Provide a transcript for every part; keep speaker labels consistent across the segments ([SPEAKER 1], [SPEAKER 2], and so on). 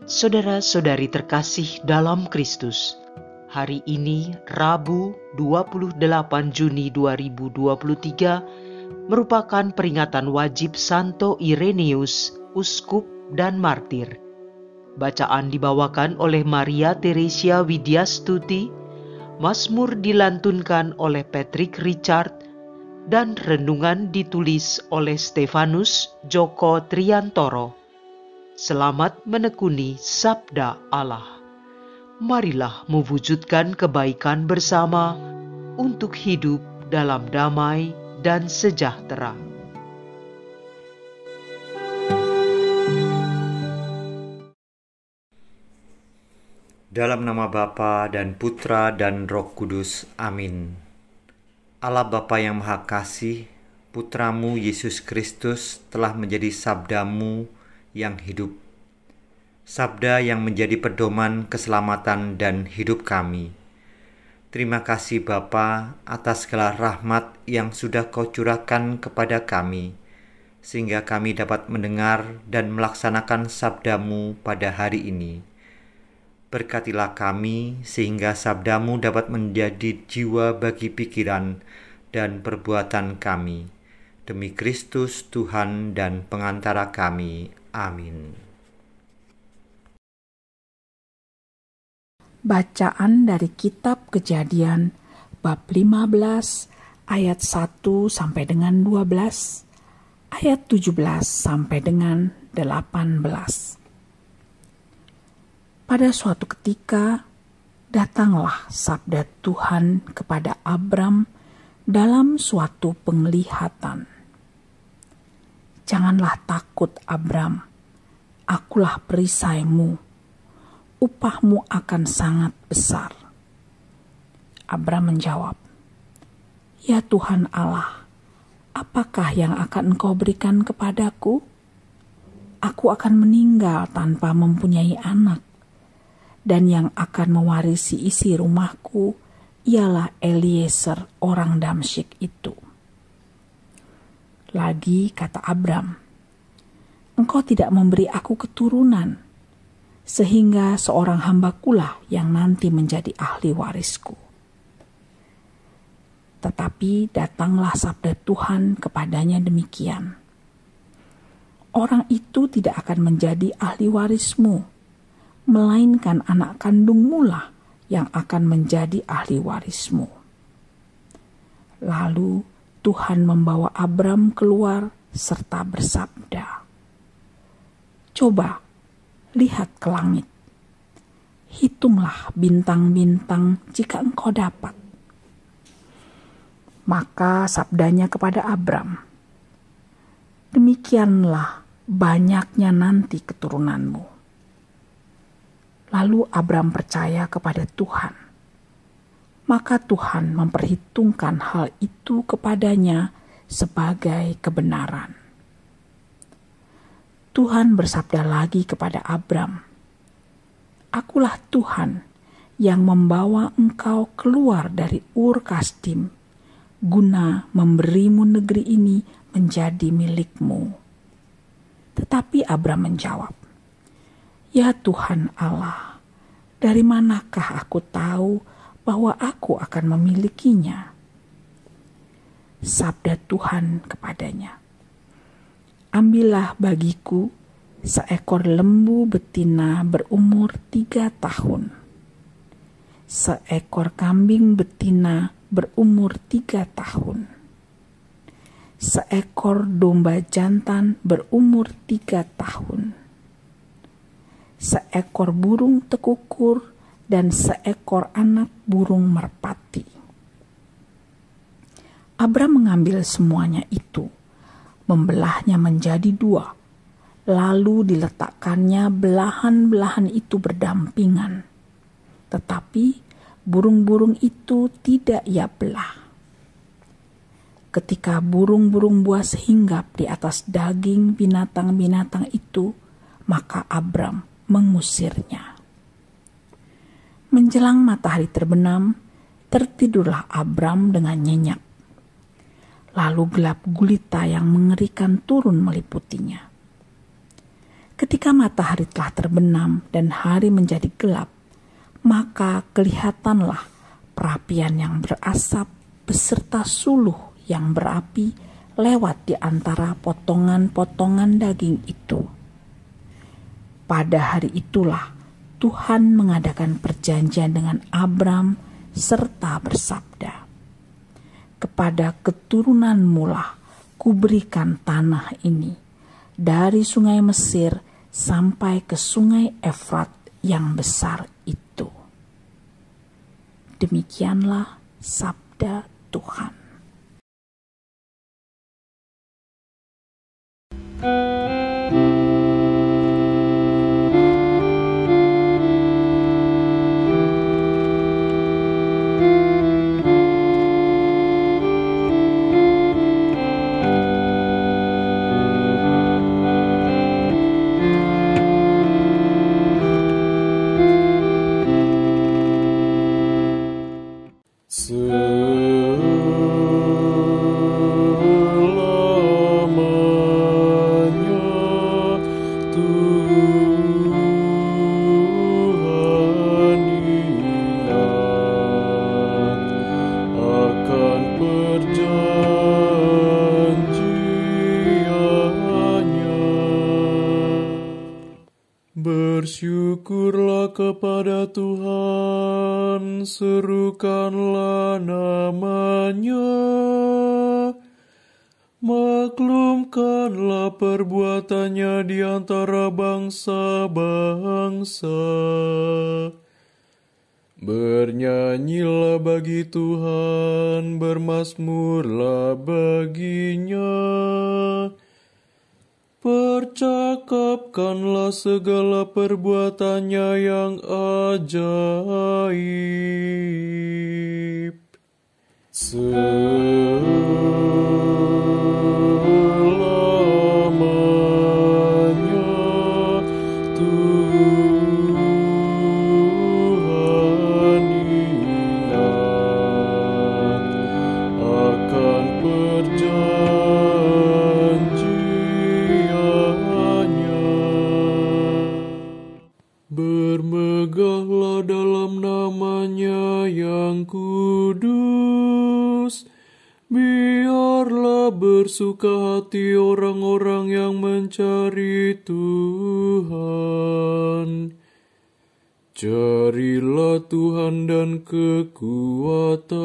[SPEAKER 1] Saudara-saudari terkasih dalam Kristus, hari ini Rabu 28 Juni 2023 merupakan peringatan wajib Santo Ireneus, uskup dan martir. Bacaan dibawakan oleh Maria Teresia Widyastuti, Mazmur dilantunkan oleh Patrick Richard, dan renungan ditulis oleh Stefanus Joko Triantoro. Selamat menekuni Sabda Allah. Marilah mewujudkan kebaikan bersama untuk hidup dalam damai dan sejahtera.
[SPEAKER 2] Dalam nama Bapa dan Putra dan Roh Kudus. Amin. Allah Bapa yang Maha Kasih, Putramu Yesus Kristus telah menjadi sabdamu yang hidup. Sabda yang menjadi pedoman keselamatan dan hidup kami. Terima kasih Bapa atas segala rahmat yang sudah Kau curahkan kepada kami, sehingga kami dapat mendengar dan melaksanakan sabdamu pada hari ini. Berkatilah kami sehingga sabdamu dapat menjadi jiwa bagi pikiran dan perbuatan kami. Demi Kristus Tuhan dan pengantara kami. Amin.
[SPEAKER 3] Bacaan dari Kitab Kejadian bab 15 ayat 1 sampai dengan 12, ayat 17 sampai dengan 18. Pada suatu ketika, datanglah sabda Tuhan kepada Abram dalam suatu penglihatan. Janganlah takut Abram, akulah perisaimu, upahmu akan sangat besar. Abram menjawab, Ya Tuhan Allah, apakah yang akan Engkau berikan kepadaku? Aku akan meninggal tanpa mempunyai anak. Dan yang akan mewarisi isi rumahku ialah Eliezer orang Damsyik itu. Lagi kata Abram, Engkau tidak memberi aku keturunan, sehingga seorang hambakulah yang nanti menjadi ahli warisku. Tetapi datanglah sabda Tuhan kepadanya demikian, Orang itu tidak akan menjadi ahli warismu, melainkan anak kandungmu lah yang akan menjadi ahli warismu. Lalu Tuhan membawa Abram keluar serta bersabda, Coba, lihat ke langit. Hitunglah bintang-bintang jika engkau dapat. Maka sabdanya kepada Abram, Demikianlah banyaknya nanti keturunanmu. Lalu Abram percaya kepada Tuhan. Maka Tuhan memperhitungkan hal itu kepadanya sebagai kebenaran. Tuhan bersabda lagi kepada Abram, Akulah Tuhan yang membawa engkau keluar dari Ur Kasdim, guna memberimu negeri ini menjadi milikmu. Tetapi Abram menjawab, Ya Tuhan Allah, dari manakah aku tahu bahwa aku akan memilikinya? Sabda Tuhan kepadanya, Ambillah bagiku seekor lembu betina berumur 3 tahun, seekor kambing betina berumur 3 tahun, seekor domba jantan berumur 3 tahun, seekor burung tekukur, dan seekor anak burung merpati. Abram mengambil semuanya itu, membelahnya menjadi 2, lalu diletakkannya belahan-belahan itu berdampingan. Tetapi burung-burung itu tidak ia belah. Ketika burung-burung buas hinggap di atas daging binatang-binatang itu, maka Abram mengusirnya. Menjelang matahari terbenam, tertidurlah Abram dengan nyenyak. Lalu gelap gulita yang mengerikan turun meliputinya. Ketika matahari telah terbenam dan hari menjadi gelap, maka kelihatanlah perapian yang berasap beserta suluh yang berapi lewat di antara potongan-potongan daging itu. Pada hari itulah Tuhan mengadakan perjanjian dengan Abram serta bersabda, "Kepada keturunanmu lah kuberikan tanah ini, dari sungai Mesir sampai ke sungai Efrat yang besar itu." Demikianlah sabda Tuhan.
[SPEAKER 4] Bersyukurlah kepada Tuhan, serukanlah nama-Nya, maklumkanlah perbuatannya di antara bangsa-bangsa. Bernyanyilah bagi Tuhan, bermazmurlah baginya. Percakapkanlah segala perbuatannya yang ajaib. Selamanya Tuhan ingat akan bermegahlah dalam nama-Nya yang kudus. Biarlah bersuka hati orang-orang yang mencari Tuhan. Carilah Tuhan dan kekuatannya.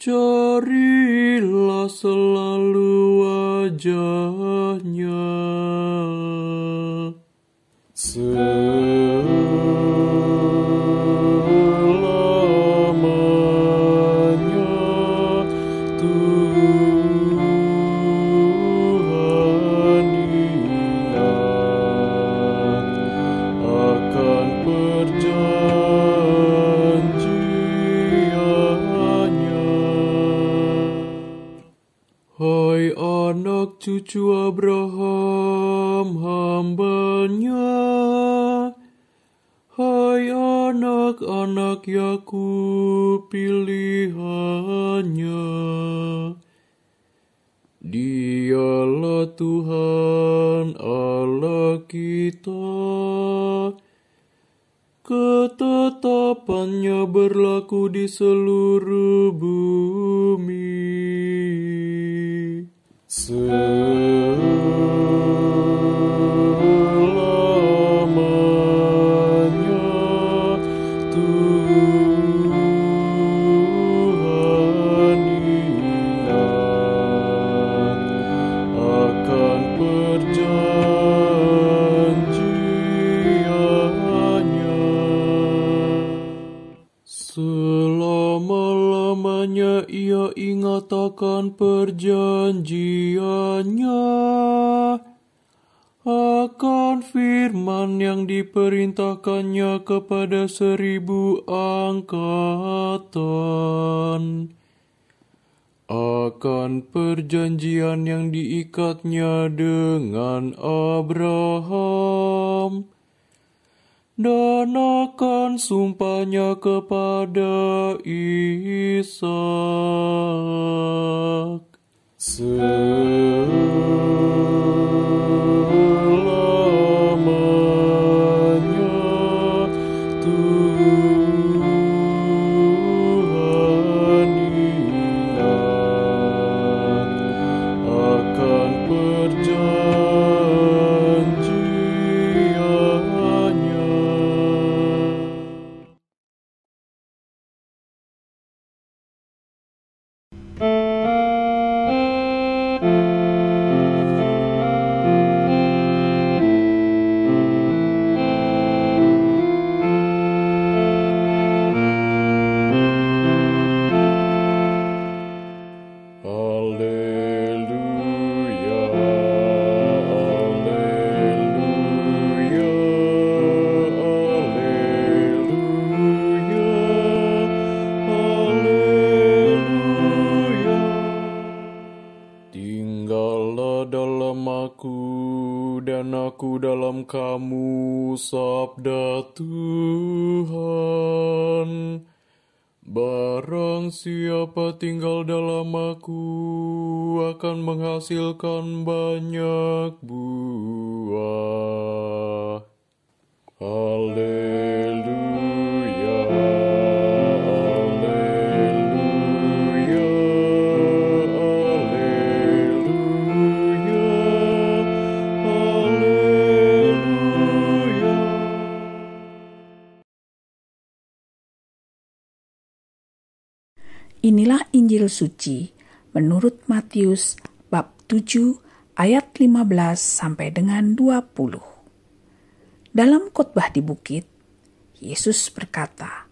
[SPEAKER 4] Carilah selalu wajah-Nya. Selamanya Tuhan ingat akan perjanjian-Nya. Hai anak cucu Abraham, hamba-Nya, hai anak-anak Yakub, pilihan-Nya. Dialah Tuhan Allah kita, ketetapan-Nya berlaku di seluruh bumi. Selamanya Tuhan ingat akan perjanjian-Nya. Selama-lamanya Ia ingat akan perjanjian-Nya, akan firman yang diperintahkan-Nya kepada 1000 angkatan, akan perjanjian yang diikat-Nya dengan Abraham, dan akan sumpah-Nya kepada Ishak. Selamanya Dan aku dalam kamu, sabda Tuhan. Barang siapa tinggal dalam aku akan menghasilkan banyak buah. Haleluya, haleluya, haleluya, haleluya.
[SPEAKER 3] Inilah Injil suci menurut Matius bab 7 ayat 15 sampai dengan 20. Dalam khotbah di bukit, Yesus berkata,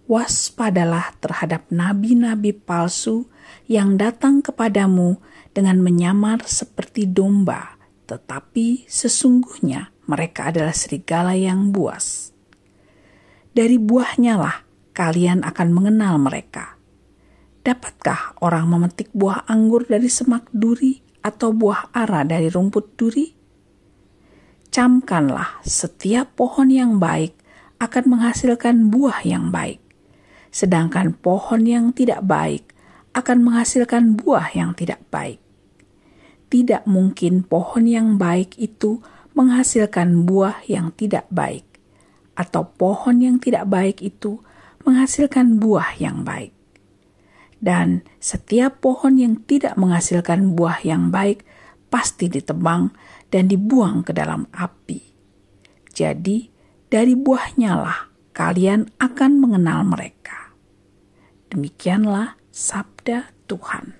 [SPEAKER 3] "Waspadalah terhadap nabi-nabi palsu yang datang kepadamu dengan menyamar seperti domba, tetapi sesungguhnya mereka adalah serigala yang buas. Dari buahnya lah kalian akan mengenal mereka. Dapatkah orang memetik buah anggur dari semak duri atau buah ara dari rumput duri? Camkanlah setiap pohon yang baik akan menghasilkan buah yang baik, sedangkan pohon yang tidak baik akan menghasilkan buah yang tidak baik. Tidak mungkin pohon yang baik itu menghasilkan buah yang tidak baik, atau pohon yang tidak baik itu menghasilkan buah yang baik. Dan setiap pohon yang tidak menghasilkan buah yang baik pasti ditebang dan dibuang ke dalam api. Jadi, dari buahnya lah kalian akan mengenal mereka." Demikianlah sabda Tuhan.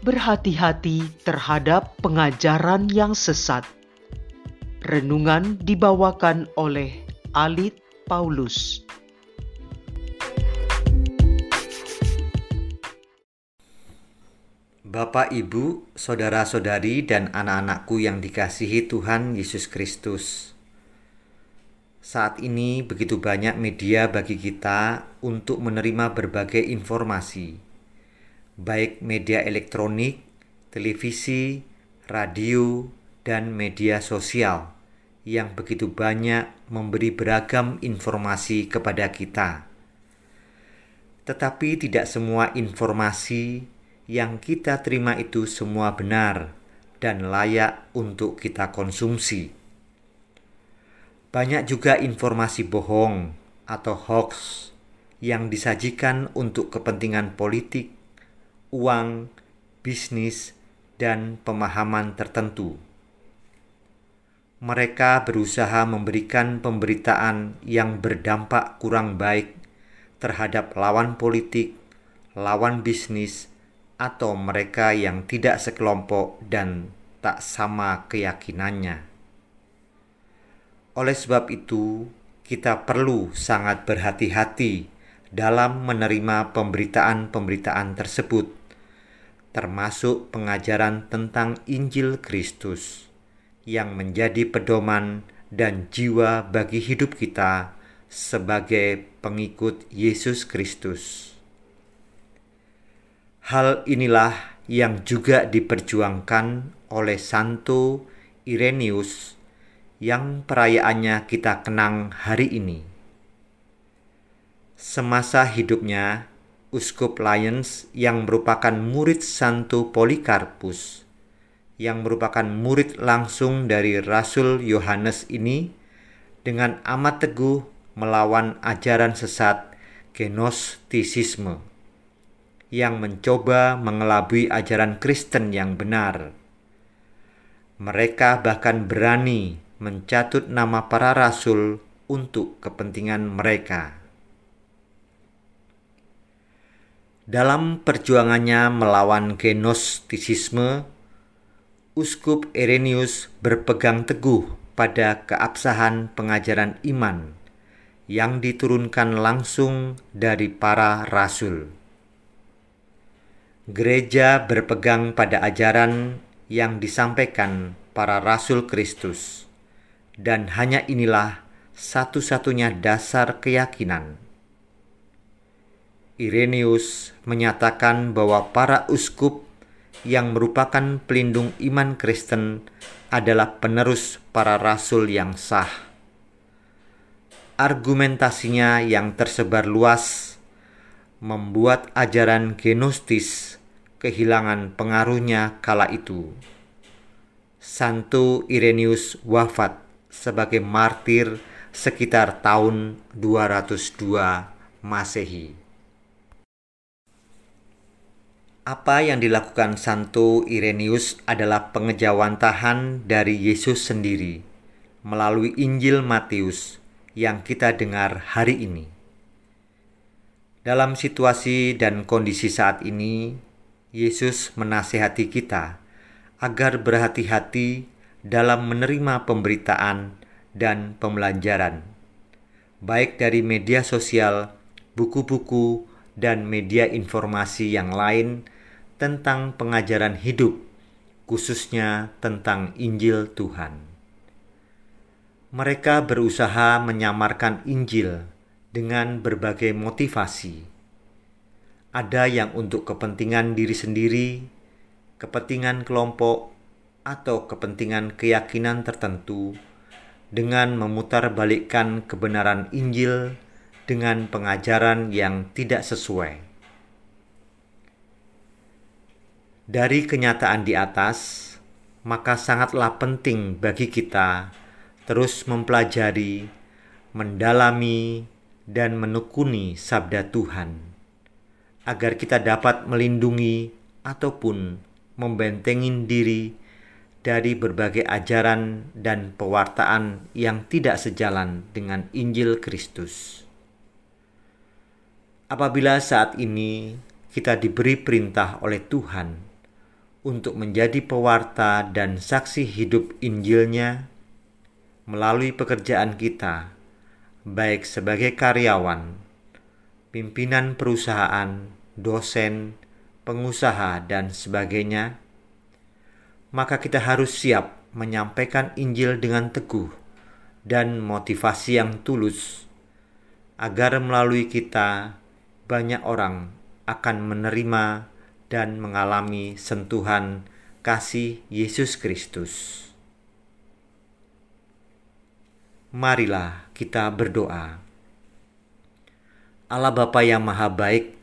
[SPEAKER 1] Berhati-hati terhadap pengajaran yang sesat. Renungan dibawakan oleh Alit Paulus.
[SPEAKER 2] Bapak, Ibu, saudara-saudari, dan anak-anakku yang dikasihi Tuhan Yesus Kristus. Saat ini begitu banyak media bagi kita untuk menerima berbagai informasi, baik media elektronik, televisi, radio, dan media sosial yang begitu banyak memberi beragam informasi kepada kita. Tetapi tidak semua informasi yang kita terima itu semua benar dan layak untuk kita konsumsi. Banyak juga informasi bohong atau hoax yang disajikan untuk kepentingan politik, uang, bisnis, dan pemahaman tertentu. Mereka berusaha memberikan pemberitaan yang berdampak kurang baik terhadap lawan politik, lawan bisnis, atau mereka yang tidak sekelompok dan tak sama keyakinannya. Oleh sebab itu, kita perlu sangat berhati-hati dalam menerima pemberitaan-pemberitaan tersebut, termasuk pengajaran tentang Injil Kristus yang menjadi pedoman dan jiwa bagi hidup kita sebagai pengikut Yesus Kristus. Hal inilah yang juga diperjuangkan oleh Santo Irenaeus yang perayaannya kita kenang hari ini. Semasa hidupnya, Uskup Lyons yang merupakan murid Santo Polikarpus, yang merupakan murid langsung dari Rasul Yohanes ini, dengan amat teguh melawan ajaran sesat Gnostisisme yang mencoba mengelabui ajaran Kristen yang benar. Mereka bahkan berani mencatut nama para rasul untuk kepentingan mereka. Dalam perjuangannya melawan gnostisisme, Uskup Irenaeus berpegang teguh pada keabsahan pengajaran iman yang diturunkan langsung dari para rasul. Gereja berpegang pada ajaran yang disampaikan para rasul Kristus, dan hanya inilah satu-satunya dasar keyakinan. Irenaeus menyatakan bahwa para uskup yang merupakan pelindung iman Kristen adalah penerus para rasul yang sah. Argumentasinya yang tersebar luas membuat ajaran gnostis kehilangan pengaruhnya kala itu. Santo Irenaeus wafat sebagai martir sekitar tahun 202 Masehi. Apa yang dilakukan Santo Irenaeus adalah pengejawantahan dari Yesus sendiri melalui Injil Matius yang kita dengar hari ini. Dalam situasi dan kondisi saat ini, Yesus menasihati kita agar berhati-hati dalam menerima pemberitaan dan pembelajaran, baik dari media sosial, buku-buku, dan media informasi yang lain tentang pengajaran hidup, khususnya tentang Injil Tuhan. Mereka berusaha menyamarkan Injil dengan berbagai motivasi. Ada yang untuk kepentingan diri sendiri, kepentingan kelompok, atau kepentingan keyakinan tertentu, dengan memutarbalikkan kebenaran Injil dengan pengajaran yang tidak sesuai. Dari kenyataan di atas, maka sangatlah penting bagi kita terus mempelajari, mendalami, dan menekuni sabda Tuhan, agar kita dapat melindungi ataupun membentengin diri dari berbagai ajaran dan pewartaan yang tidak sejalan dengan Injil Kristus. Apabila saat ini kita diberi perintah oleh Tuhan untuk menjadi pewarta dan saksi hidup Injilnya melalui pekerjaan kita, baik sebagai karyawan, pimpinan perusahaan, dosen, pengusaha, dan sebagainya, maka kita harus siap menyampaikan Injil dengan teguh dan motivasi yang tulus, agar melalui kita banyak orang akan menerima dan mengalami sentuhan kasih Yesus Kristus. Marilah kita berdoa. Allah Bapa yang Maha Baik,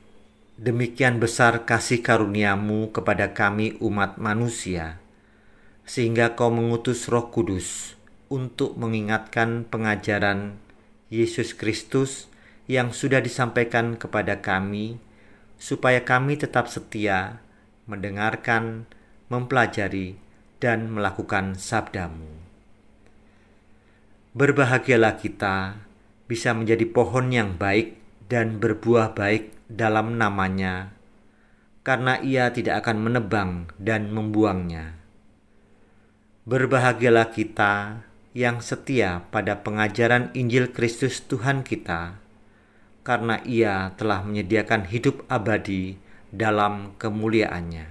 [SPEAKER 2] demikian besar kasih karunia-Mu kepada kami umat manusia, sehingga Kau mengutus Roh Kudus untuk mengingatkan pengajaran Yesus Kristus yang sudah disampaikan kepada kami, supaya kami tetap setia mendengarkan, mempelajari, dan melakukan sabda-Mu. Berbahagialah kita bisa menjadi pohon yang baik dan berbuah baik dalam namanya, karena Ia tidak akan menebang dan membuangnya. Berbahagialah kita yang setia pada pengajaran Injil Kristus Tuhan kita, karena Ia telah menyediakan hidup abadi dalam kemuliaan-Nya.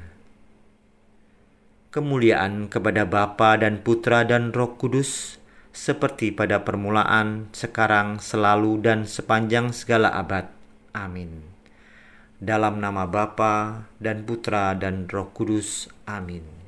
[SPEAKER 2] Kemuliaan kepada Bapa dan Putra dan Roh Kudus, seperti pada permulaan, sekarang, selalu, dan sepanjang segala abad. Amin. Dalam nama Bapa dan Putra dan Roh Kudus. Amin.